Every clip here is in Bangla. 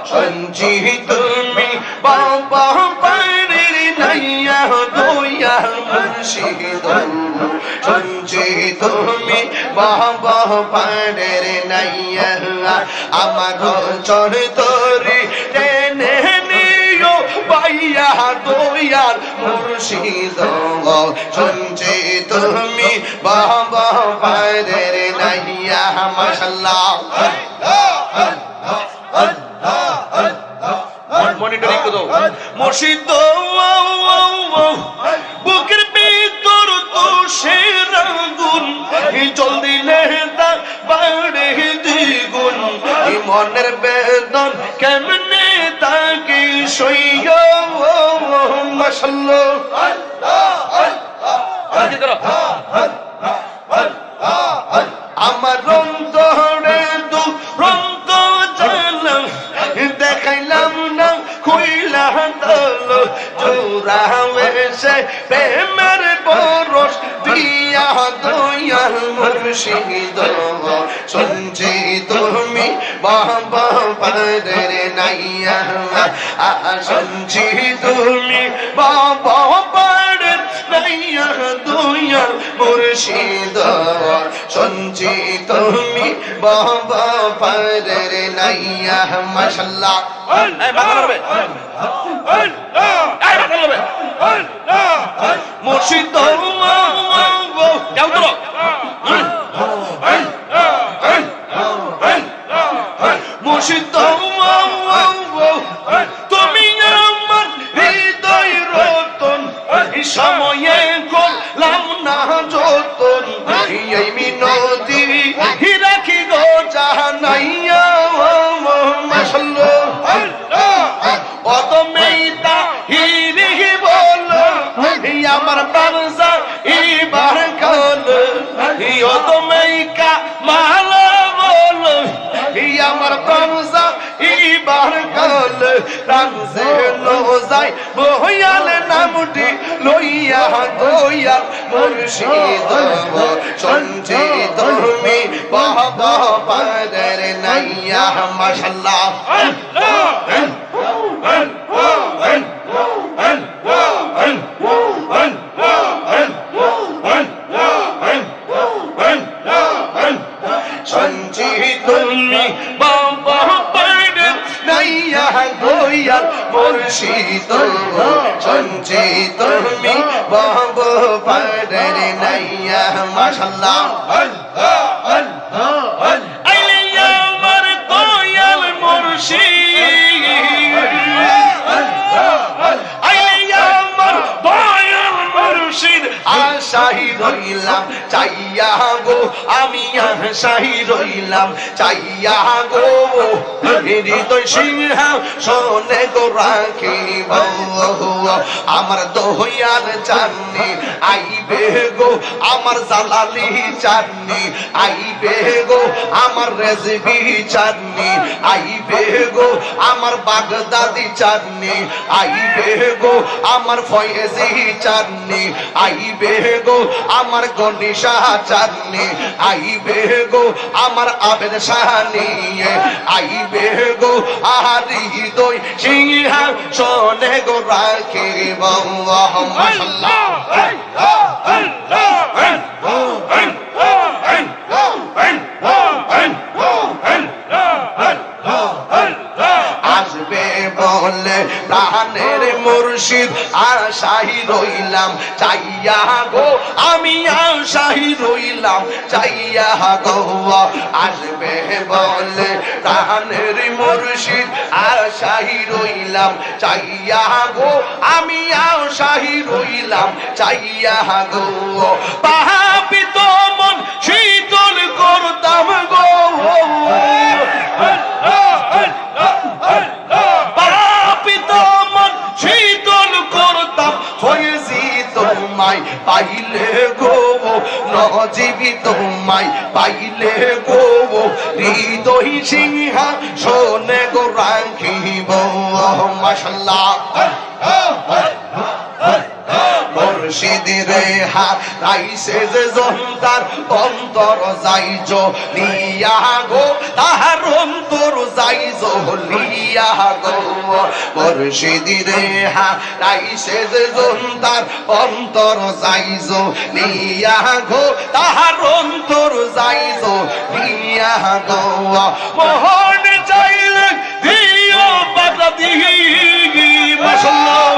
সঞ্চিত তুমি বাবা পারের নাইয়া দয়াল মুর্শিদ সঞ্চিত তুমি বাবা পারের নাইয়া আমার চরতরি টেনে নিও পাইয়া দয়াল মুর্শিদ সঞ্চিত তুমি বাবা পারের নাইয়া মাশাআল্লাহ মনিটরিং করো মুর্শিদ বুকের ভিতর তো শের আগুন জল দিলে তা বাড়ে দ্বিগুণ মনের বেদন কেমনে তাকে সইয়া মাশাআল্লাহ আমার অন্তরে দুরন্ত জ্বালা দেখাইলাম না খুইলা দল জোড়া এসে প্রেমের বরস দিয়া দয়াল মুর্শিদ সঞ্চিত তুমি বাবা পারের নাইয়া সঞ্চিত তুমি বাবা পারের নাইয়া দয়াল মুর্শিদ সঞ্চিত তুমি বাবা পারের নাইয়া মাশাআল্লাহ মুর্শিদ মুর্শিদ তুমি আমার হৃদয় রতন সময়ে করলাম না যতন এই মিনতি রাখি গো জানাইয়া মাশাআল্লাহ অত মেইতা হিরি বল আমার বারসা ইবার কল অত মেইকা মালা বল আমার বারসা ইবার কল রামসে লো যাই বয়াল নামটি লইয়া দয়াল মুর্শিদ সঞ্চিত তুমি বাবা পারের নাইয়া মাশাআল্লাহ সঞ্চিত তুমি বাবা পারের নাইয়া দয়াল মুর্শিদ সঞ্চিত তুমি বাবা পারের নাইয়া মাশাআল্লাহ আইলে আমার দয়াল মুর্শিদ আইলে আমার দয়াল মুর্শিদ আশাই রইলাম চাইয়া গো আমি আশাই রইলাম চাইয়া গো হৃদয় সিংহাসনে গো রাখিব আমার দয়াল চাঁদনি আইবে গো আমার জালালি চাঁদনি আইবে গো আমার রেজবি চাঁদনি আইবে গো আমার বাগদাদি চাঁদনি আইবে গো আমার ফয়েজি চাঁদনি আইবে গো আমার গনিশা চাঁদনি আইবে গো আমার আবেদ শাহানি আইবে গো আহারি হৃদয় সিংহাসনে গো রাখিব মাশাআল্লাহ আসবে বলে প্রাণের মুর্শিদ আশাই রইলাম চাইয়া গো আমি আশাই রইলাম চাইয়া গো আসবে বলে প্রাণের মুর্শিদ আশাই রইলাম চাইয়া গো আমি আশাই রইলাম চাইয়া গো পাপিত মন শীতল করতাম গো পাপিত মন শীতল করতাম ফয়েজি তোমায় পাইলে গো নজিবি তোমায় পাইলে গো হৃদয় সিংহাসনে গো রাখিব মাশাআল্লাহ মুর্শিদের হারাইছে যে জন্তার অন্তর যাইজ নিয়া গো তাহার অন্তর লিয়া গো মুর্শিদি রে হারাইছে যে তার অন্তর যাইজো লিয়া গো তাহার অন্তর যাইজো লিয়া গো মোহন চাইলে দিও বাধা দিহি মাশাআল্লাহ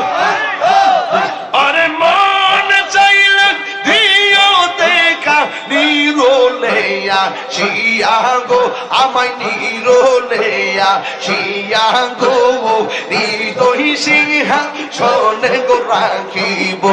আরে মন চাইলে দিও দেখা নিরোলেয়া শিয়া গো আমায় নিরোলেয়া শিয়া গো হৃদয় সিংহা শোনে গো রাখিব